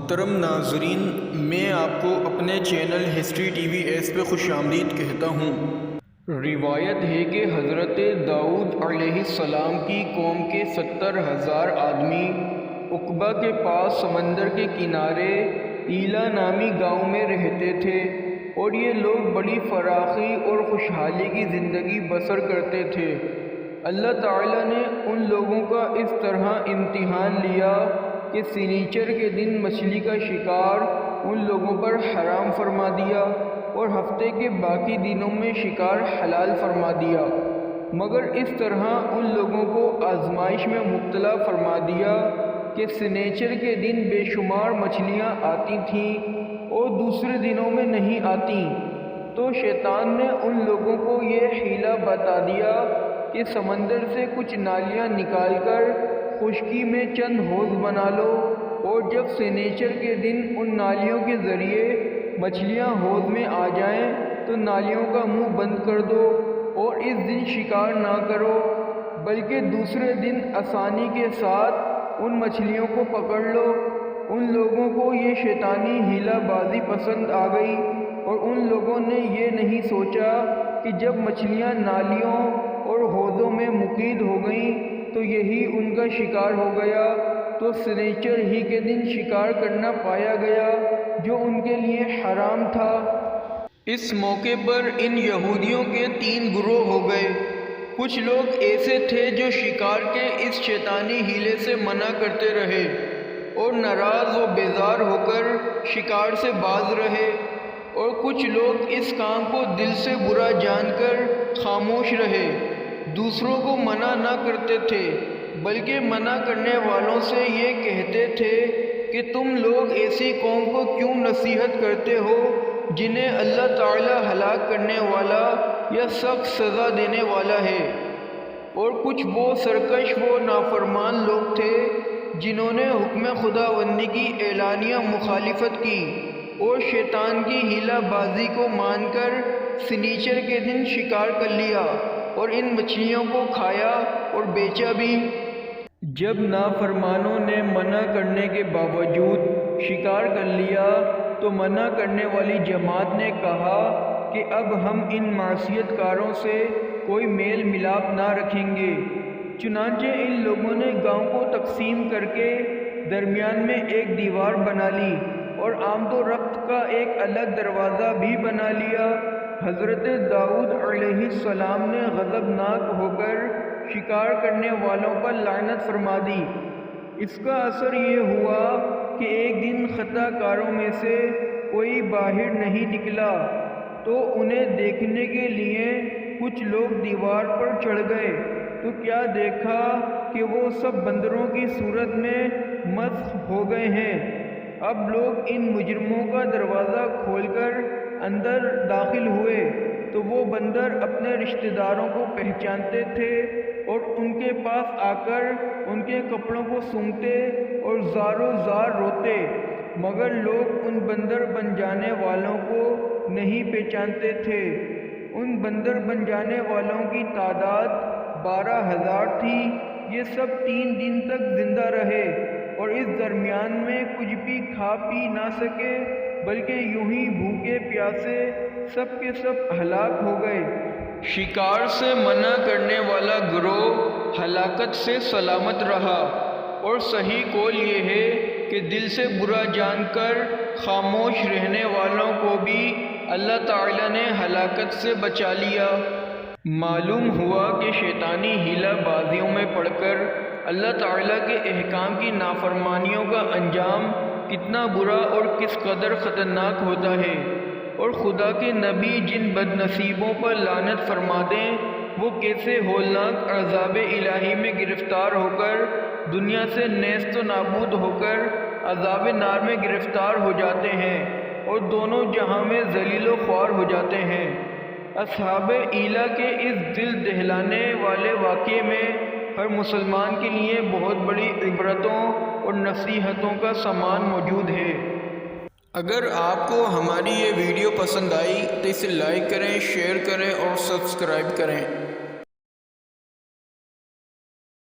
محترم ناظرین، میں آپ کو اپنے channel history T V S پہ خوش آمدید کہتا ہوں۔ روایت ہے کہ حضرت داؤد علیہ السلام کی قوم کے 70,000 آدمی عقبہ کے پاس سمندر کے کنارے ایلا نامی گاؤں میں رہتے تھے، اور یہ لوگ بڑی فراخی اور خوشحالی کی زندگی بسر کرتے تھے۔ اللہ تعالیٰ نے ان لوگوں کا اس طرح امتحان لیا کہ سنیچر کے دن مچھلی کا شکار ان لوگوں پر حرام فرما دیا اور ہفتے کے باقی دنوں میں شکار حلال فرما دیا، مگر اس طرح ان لوگوں کو آزمائش میں مبتلا فرما دیا کہ سنیچر کے دن بے شمار مچھلیاں آتی تھیں اور دوسرے دنوں میں نہیں آتیں۔ تو شیطان نے ان لوگوں کو یہ حیلہ بتا دیا کہ سمندر سے کچھ نالیاں نکال کر خشکی میں چند حوض بنا لو، اور جب سنیچر کے دن ان نالیوں کے ذریعے مچھلیاں حوض میں آ جائیں تو نالیوں کا منہ بند کر دو، اور اس دن شکار نہ کرو، بلکہ دوسرے دن آسانی کے ساتھ ان مچھلیوں کو پکڑ لو۔ ان لوگوں کو یہ شیطانی حیلہ بازی پسند آ گئی، اور ان لوگوں نے یہ نہیں سوچا کہ جب مچھلیاں نالیوں اور حوضوں میں مقید ہو گئیں تو یہی ان کا شکار ہو گیا، تو سنیچر ہی کے دن شکار کرنا پایا گیا جو ان کے لیے حرام تھا۔ اس موقع پر ان یہودیوں کے 3 گروہ ہو گئے۔ کچھ لوگ ایسے تھے جو شکار کے اس شیطانی حیلے سے منع کرتے رہے اور ناراض و بیزار ہو کر شکار سے باز رہے، اور کچھ لوگ اس کام کو دل سے برا جان کر خاموش رہے۔ دوسروں کو منع نہ کرتے تھے، بلکہ منع کرنے والوں سے یہ کہتے تھے کہ تم لوگ ایسی قوم کو کیوں نصیحت کرتے ہو جنہیں اللہ تعالیٰ ہلاک کرنے والا یا سخت سزا دینے والا ہے۔ اور کچھ وہ سرکش و نافرمان لوگ تھے جنہوں نے حکم خداوندی کی اعلانیہ مخالفت کی اور شیطان کی حیلہ بازی کو مان کر سنیچر کے دن شکار کر لیا اور ان مچھلیوں کو کھایا اور بیچا بھی۔ جب نافرمانوں نے منع کرنے کے باوجود شکار کر لیا تو منع کرنے والی جماعت نے کہا کہ اب ہم ان معصیت کاروں سے کوئی میل ملاپ نہ رکھیں گے۔ چنانچہ ان لوگوں نے گاؤں کو تقسیم کر کے درمیان میں ایک دیوار بنا لی اور آمد و رفت کا ایک الگ دروازہ بھی بنا لیا۔ حضرت داؤد علیہ السلام نے غضبناک ہو کر شکار کرنے والوں پر لعنت فرما دی۔ اس کا اثر یہ ہوا کہ ایک دن خطا کاروں میں سے کوئی باہر نہیں نکلا، تو انہیں دیکھنے کے لیے کچھ لوگ دیوار پر چڑھ گئے، تو کیا دیکھا کہ وہ سب بندروں کی صورت میں مسخ ہو گئے ہیں۔ اب لوگ ان مجرموں کا دروازہ کھول کر اندر داخل ہوئے تو وہ بندر اپنے رشتہ داروں کو پہچانتے تھے اور ان کے پاس آ کر ان کے کپڑوں کو سونگھتے اور زار و زار روتے، مگر لوگ ان بندر بن جانے والوں کو نہیں پہچانتے تھے۔ ان بندر بن جانے والوں کی تعداد 12,000 تھی۔ یہ سب 3 دن تک زندہ رہے اور اس درمیان میں کچھ بھی کھا پی نہ سکے، بلکہ یوں ہی بھوکے پیاسے سب کے سب ہلاک ہو گئے۔ شکار سے منع کرنے والا گروہ ہلاکت سے سلامت رہا، اور صحیح قول یہ ہے کہ دل سے برا جان کر خاموش رہنے والوں کو بھی اللہ تعالیٰ نے ہلاکت سے بچا لیا۔ معلوم ہوا کہ شیطانی حیلہ بازیوں میں پڑ کر اللہ تعالیٰ کے احکام کی نافرمانیوں کا انجام کتنا برا اور کس قدر خطرناک ہوتا ہے، اور خدا کے نبی جن بد نصیبوں پر لعنت فرما دیں وہ کیسے ہولناک عذاب الہی میں گرفتار ہو کر دنیا سے نیست و نابود ہو کر عذاب نار میں گرفتار ہو جاتے ہیں اور دونوں جہاں میں ذلیل و خوار ہو جاتے ہیں۔ اصحاب ایلا کے اس دل دہلانے والے واقعے میں ہر مسلمان کے لیے بہت بڑی عبرتوں اور نصیحتوں کا سامان موجود ہے۔ اگر آپ کو ہماری یہ ویڈیو پسند آئی تو اسے لائک کریں، شیئر کریں اور سبسکرائب کریں۔